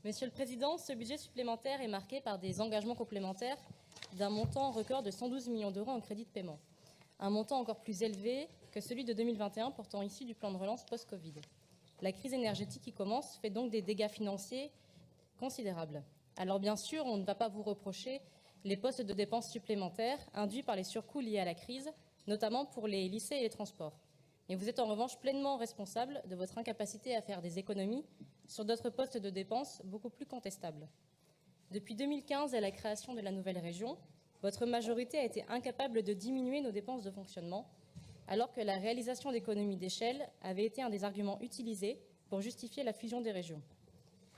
Monsieur le Président, ce budget supplémentaire est marqué par des engagements complémentaires d'un montant record de 112 millions d'euros en crédit de paiement. Un montant encore plus élevé que celui de 2021, pourtant issu du plan de relance post-Covid. La crise énergétique qui commence fait donc des dégâts financiers considérables. Alors bien sûr, on ne va pas vous reprocher les postes de dépenses supplémentaires induits par les surcoûts liés à la crise, notamment pour les lycées et les transports. Mais vous êtes en revanche pleinement responsable de votre incapacité à faire des économies sur d'autres postes de dépenses beaucoup plus contestables. Depuis 2015 et la création de la nouvelle région, votre majorité a été incapable de diminuer nos dépenses de fonctionnement, alors que la réalisation d'économies d'échelle avait été un des arguments utilisés pour justifier la fusion des régions.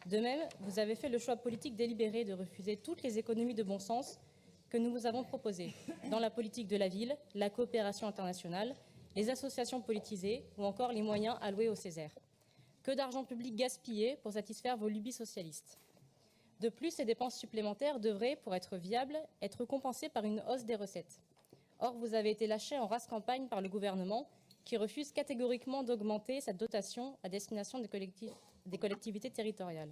De même, vous avez fait le choix politique délibéré de refuser toutes les économies de bon sens que nous vous avons proposées dans la politique de la ville, la coopération internationale, les associations politisées ou encore les moyens alloués au Césaire. Que d'argent public gaspillé pour satisfaire vos lubies socialistes. De plus, ces dépenses supplémentaires devraient, pour être viables, être compensées par une hausse des recettes. Or, vous avez été lâché en rase campagne par le gouvernement qui refuse catégoriquement d'augmenter cette dotation à destination des collectivités territoriales.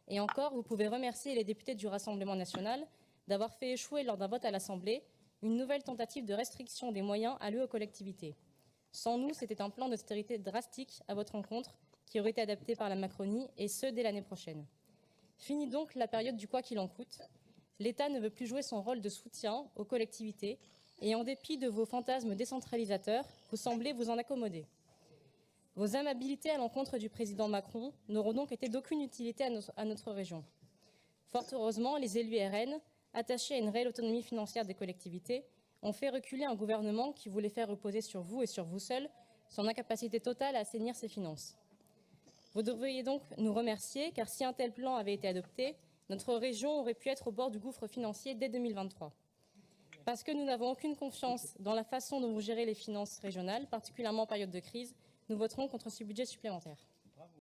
Et encore, vous pouvez remercier les députés du Rassemblement national d'avoir fait échouer lors d'un vote à l'Assemblée une nouvelle tentative de restriction des moyens alloués aux collectivités. Sans nous, c'était un plan d'austérité drastique à votre encontre qui aurait été adapté par la Macronie, et ce, dès l'année prochaine. Fini donc la période du quoi qu'il en coûte. L'État ne veut plus jouer son rôle de soutien aux collectivités, et en dépit de vos fantasmes décentralisateurs, vous semblez vous en accommoder. Vos amabilités à l'encontre du président Macron n'auront donc été d'aucune utilité à notre région. Fort heureusement, les élus RN, attachés à une réelle autonomie financière des collectivités, ont fait reculer un gouvernement qui voulait faire reposer sur vous et sur vous seuls son incapacité totale à assainir ses finances. Vous devriez donc nous remercier, car si un tel plan avait été adopté, notre région aurait pu être au bord du gouffre financier dès 2023. Parce que nous n'avons aucune confiance dans la façon dont vous gérez les finances régionales, particulièrement en période de crise, nous voterons contre ce budget supplémentaire.